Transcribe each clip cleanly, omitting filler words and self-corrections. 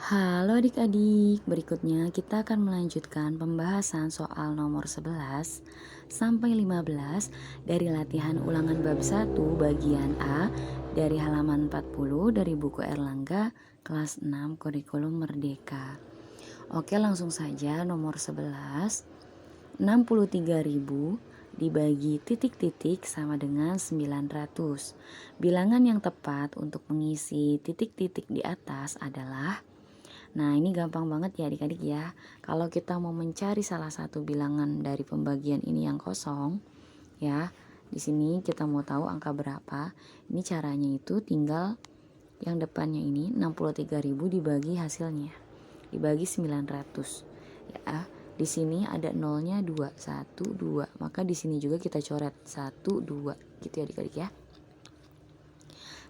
Halo adik-adik, berikutnya kita akan melanjutkan pembahasan soal nomor 11 sampai 15 dari latihan ulangan bab 1 bagian A dari halaman 40 dari buku Erlangga kelas 6 kurikulum Merdeka. Oke, langsung saja nomor 11. 63.000 dibagi titik-titik sama dengan 900. Bilangan yang tepat untuk mengisi titik-titik di atas adalah. Nah, ini gampang banget ya adik-adik ya. Kalau kita mau mencari salah satu bilangan dari pembagian ini yang kosong, ya. Di sini kita mau tahu angka berapa. Ini caranya itu tinggal yang depannya ini 63.000 dibagi hasilnya. Dibagi 900. Ya. Di sini ada nolnya 2, 1, 2. Maka di sini juga kita coret 1, 2 gitu ya adik-adik ya.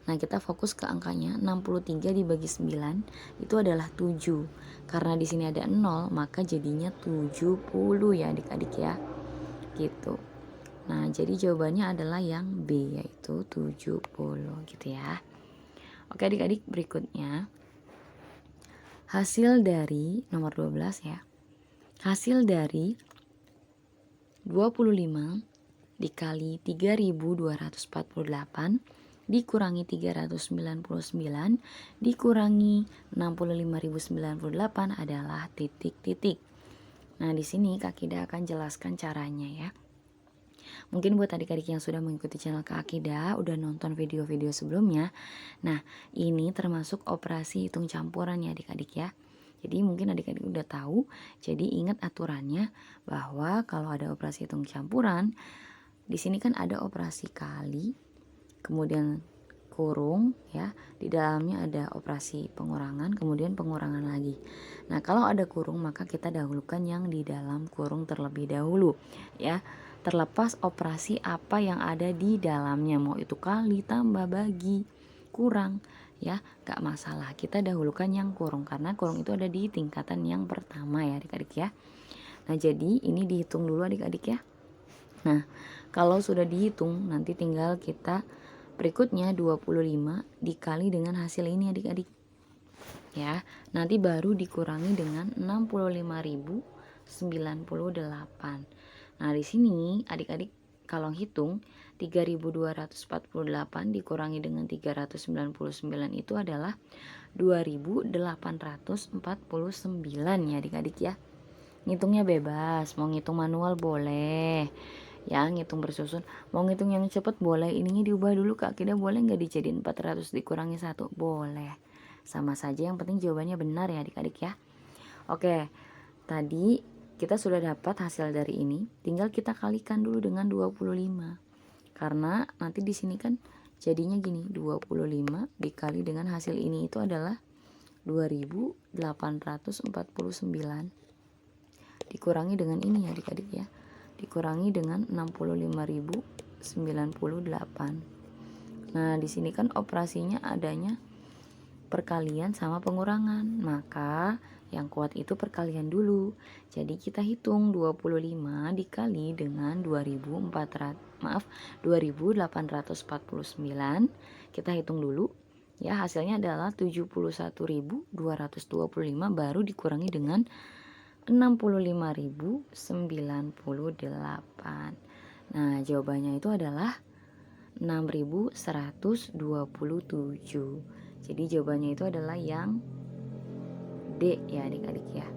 Nah, kita fokus ke angkanya 63 dibagi 9 itu adalah 7. Karena di sini ada 0, maka jadinya 70 ya adik-adik ya. Gitu. Nah, jadi jawabannya adalah yang B, yaitu 70 gitu ya. Oke adik-adik, berikutnya hasil dari nomor 12 ya. Hasil dari 25 dikali 3248 dikurangi 399 dikurangi 65.098 adalah titik-titik. Nah, di sini Kak Kida akan jelaskan caranya ya. Mungkin buat adik-adik yang sudah mengikuti channel Kak Akida, udah nonton video-video sebelumnya. Nah, ini termasuk operasi hitung campuran ya adik-adik ya. Jadi mungkin adik-adik udah tahu, jadi ingat aturannya bahwa kalau ada operasi hitung campuran, di sini kan ada operasi kali, kemudian kurung ya, di dalamnya ada operasi pengurangan, kemudian pengurangan lagi. Nah, kalau ada kurung maka kita dahulukan yang di dalam kurung terlebih dahulu ya. Terlepas operasi apa yang ada di dalamnya, mau itu kali, tambah, bagi, kurang ya, gak masalah. Kita dahulukan yang kurung karena kurung itu ada di tingkatan yang pertama ya adik-adik ya. Nah, jadi ini dihitung dulu adik-adik ya. Nah, kalau sudah dihitung nanti tinggal kita berikutnya 25 dikali dengan hasil ini adik-adik. Ya, nanti baru dikurangi dengan 65.098. Nah, di sini adik-adik kalau hitung 3.248 dikurangi dengan 399 itu adalah 2.849 ya adik-adik ya. Ngitungnya bebas, mau ngitung manual boleh ya, ngitung bersusun, mau ngitung yang cepet boleh. Ininya diubah dulu Kak Kida, boleh nggak dijadiin 400 dikurangi 1? Boleh, sama saja, yang penting jawabannya benar ya adik-adik ya. Oke, tadi kita sudah dapat hasil dari ini, tinggal kita kalikan dulu dengan 25. Karena nanti di sini kan jadinya gini, 25 dikali dengan hasil ini itu adalah 2.849 dikurangi dengan ini ya adik-adik ya, dikurangi dengan 65.098. Nah, di sini kan operasinya adanya perkalian sama pengurangan, maka yang kuat itu perkalian dulu. Jadi kita hitung 25 dikali dengan 2849. Kita hitung dulu ya, hasilnya adalah 71.225 baru dikurangi dengan 65.098. Nah, jawabannya itu adalah 6.127. Jadi jawabannya itu adalah yang D ya adik-adik ya.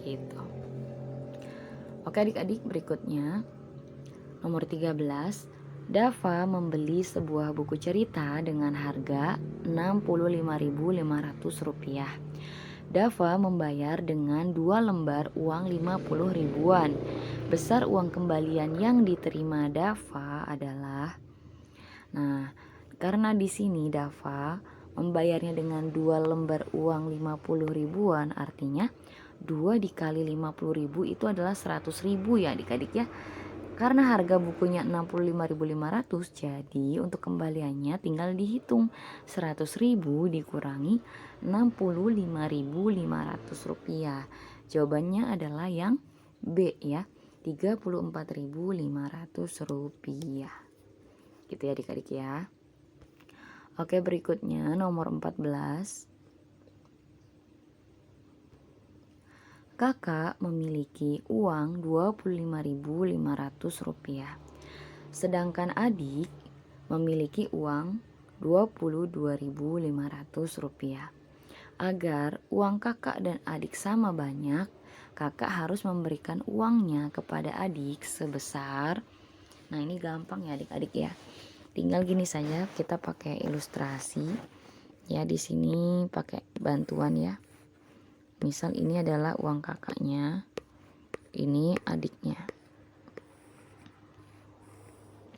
Gitu. Oke adik-adik, berikutnya nomor 13. Dava membeli sebuah buku cerita dengan harga Rp65.500. Dava membayar dengan 2 lembar uang 50 ribuan. Besar uang kembalian yang diterima Dava adalah, nah, karena di sini Dava membayarnya dengan 2 lembar uang 50 ribuan, artinya 2 dikali 50 ribu itu adalah 100 ribu ya adik-adik ya. Karena harga bukunya 65.500, jadi untuk kembaliannya tinggal dihitung 100.000 dikurangi 65.500 rupiah. Jawabannya adalah yang B ya, 34.500 rupiah. Gitu ya adik-adik ya. Oke, berikutnya nomor 14. Kakak memiliki uang Rp25.500, sedangkan adik memiliki uang Rp22.500. Agar uang kakak dan adik sama banyak, kakak harus memberikan uangnya kepada adik sebesar, nah ini gampang ya adik-adik ya. Tinggal gini saja, kita pakai ilustrasi ya, di sini pakai bantuan ya. Misal ini adalah uang kakaknya, ini adiknya.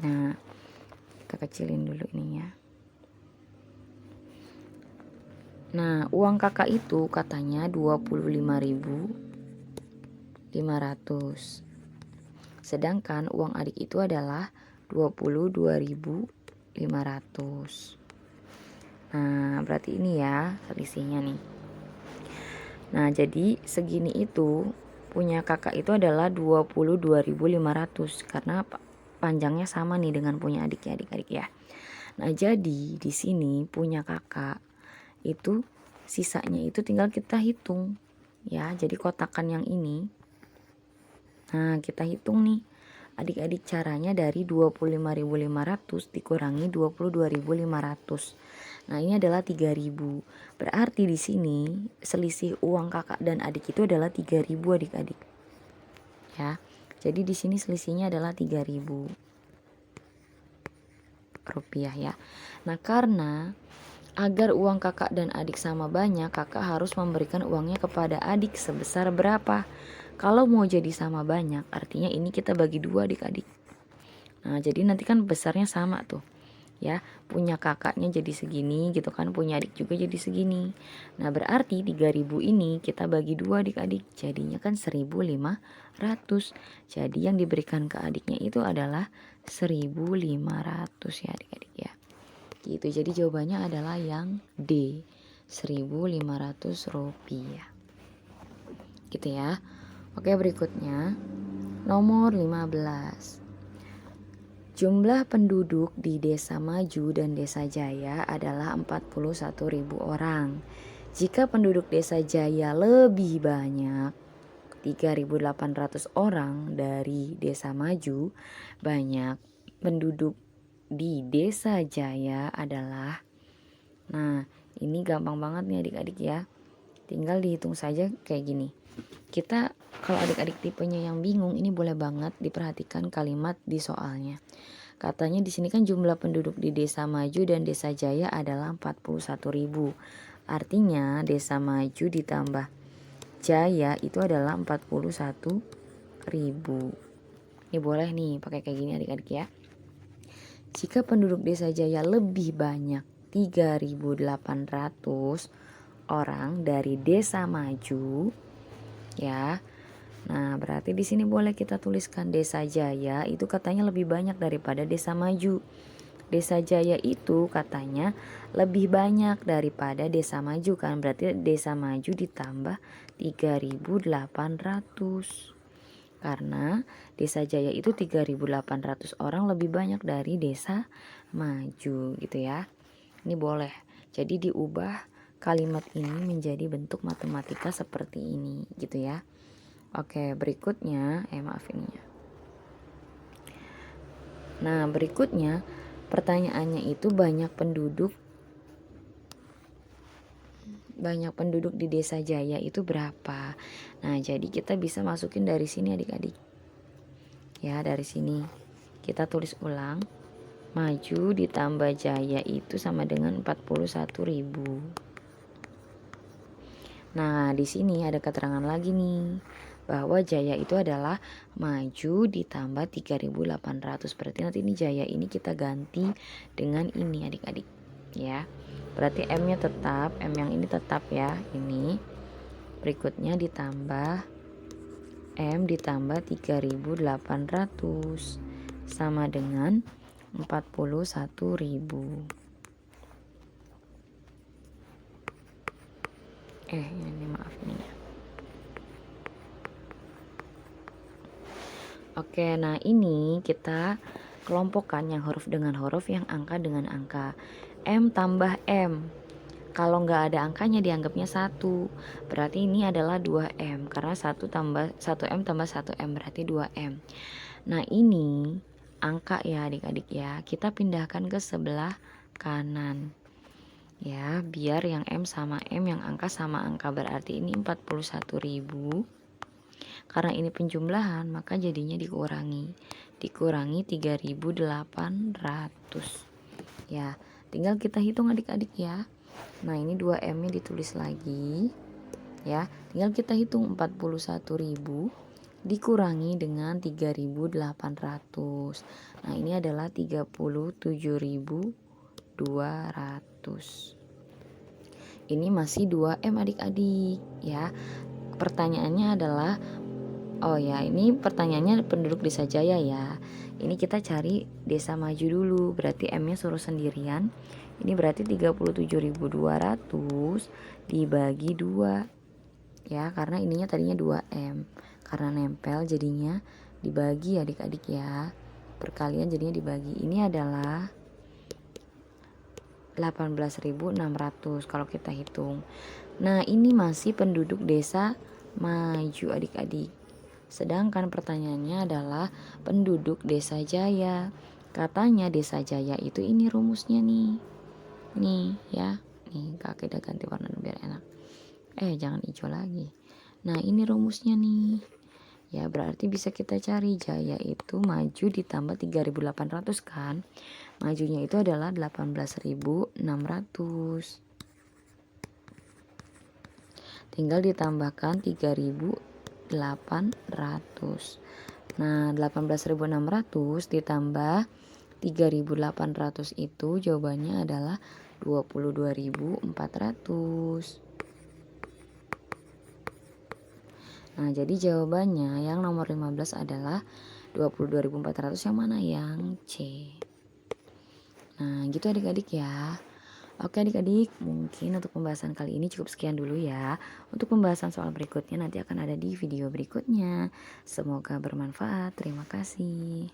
Nah, kita kecilin dulu ininya. Nah, uang kakak itu katanya 25.500. Sedangkan uang adik itu adalah 22.500. Nah, berarti ini ya selisihnya nih. Nah, jadi segini itu punya kakak itu adalah 22.500 karena panjangnya sama nih dengan punya adik ya, adik-adik ya. Nah, jadi di sini punya kakak itu sisanya itu tinggal kita hitung ya. Jadi kotakan yang ini, nah kita hitung nih adik-adik, caranya dari 25.500 dikurangi 22.500. Nah, ini adalah 3.000. Berarti di sini selisih uang kakak dan adik itu adalah 3.000 adik-adik. Ya. Jadi di sini selisihnya adalah 3.000 rupiah ya. Nah, karena agar uang kakak dan adik sama banyak, kakak harus memberikan uangnya kepada adik sebesar berapa? Kalau mau jadi sama banyak, artinya ini kita bagi 2 adik-adik. Nah, jadi nanti kan besarnya sama tuh. Ya, punya kakaknya jadi segini gitu kan, punya adik juga jadi segini. Nah, berarti 3.000 ini kita bagi 2 adik-adik, jadinya kan 1.500. Jadi yang diberikan ke adiknya itu adalah 1.500 ya adik-adik ya. Gitu, jadi jawabannya adalah yang D, 1.500 rupiah. Gitu ya. Oke, berikutnya nomor 15. Jumlah penduduk di Desa Maju dan Desa Jaya adalah 41.000 orang. Jika penduduk Desa Jaya lebih banyak, 3.800 orang dari Desa Maju, banyak penduduk di Desa Jaya adalah, nah ini gampang banget nih adik-adik ya. Tinggal dihitung saja kayak gini. Kita kalau adik-adik tipenya yang bingung, ini boleh banget diperhatikan kalimat di soalnya. Katanya di sini kan jumlah penduduk di Desa Maju dan Desa Jaya adalah 41.000. Artinya Desa Maju ditambah Jaya itu adalah 41.000. Ini boleh nih pakai kayak gini adik-adik ya. Jika penduduk Desa Jaya lebih banyak 3.800 orang dari Desa Maju ya. Nah, berarti di sini boleh kita tuliskan Desa Jaya itu katanya lebih banyak daripada Desa Maju. Desa Jaya itu katanya lebih banyak daripada Desa Maju kan. Berarti Desa Maju ditambah 3.800. Karena Desa Jaya itu 3.800 orang lebih banyak dari Desa Maju gitu ya. Ini boleh. Jadi diubah kalimat ini menjadi bentuk matematika seperti ini gitu ya. Oke, berikutnya maaf ini ya. Nah, berikutnya pertanyaannya itu banyak penduduk di Desa Jaya itu berapa? Nah, jadi kita bisa masukin dari sini adik-adik. Ya, dari sini. Kita tulis ulang. Maju ditambah Jaya itu sama dengan 41.000. Nah, di sini ada keterangan lagi nih bahwa Jaya itu adalah Maju ditambah 3.800. Berarti nanti ini Jaya ini kita ganti dengan ini adik-adik ya. Berarti M-nya tetap, M yang ini tetap ya, ini. Berikutnya ditambah M ditambah 3.800 sama dengan 41.000. Ini maaf nih ya. Oke, nah ini kita kelompokkan yang huruf dengan huruf, yang angka dengan angka. M tambah M. Kalau nggak ada angkanya dianggapnya 1. Berarti ini adalah 2M karena 1M tambah 1M berarti 2M. Nah, ini angka ya adik-adik ya. Kita pindahkan ke sebelah kanan. Ya, biar yang M sama M, yang angka sama angka, berarti ini 41.000. Karena ini penjumlahan, maka jadinya dikurangi 3.800. Ya, tinggal kita hitung adik-adik ya. Nah, ini 2M nya ditulis lagi ya. Tinggal kita hitung 41.000 dikurangi dengan 3.800. Nah, ini adalah 37.200. Ini masih 2M adik-adik ya. Pertanyaannya adalah, oh ya, ini pertanyaannya penduduk desa Jaya ya. Ini kita cari desa maju dulu, berarti M-nya suruh sendirian. Ini berarti 37.200 dibagi 2. Ya, karena ininya tadinya 2M. Karena nempel jadinya dibagi adik-adik ya. Perkalian jadinya dibagi. Ini adalah 18.600 kalau kita hitung. Nah, ini masih penduduk desa maju adik-adik. Sedangkan pertanyaannya adalah penduduk desa Jaya. Katanya desa Jaya itu ini rumusnya nih. Nih ya. Nih, Kak udah ganti warna biar enak. Jangan hijau lagi. Nah, ini rumusnya nih. Ya, berarti bisa kita cari Jaya itu maju ditambah 3.800 kan. Majunya itu adalah 18.600. Tinggal ditambahkan 3.800. Nah, 18.600 ditambah 3.800 itu jawabannya adalah 22.400. Nah, jadi jawabannya yang nomor 15 adalah 22.400. Yang mana? Yang C. Nah, gitu adik-adik ya. Oke adik-adik, mungkin untuk pembahasan kali ini cukup sekian dulu ya. Untuk pembahasan soal berikutnya nanti akan ada di video berikutnya. Semoga bermanfaat. Terima kasih.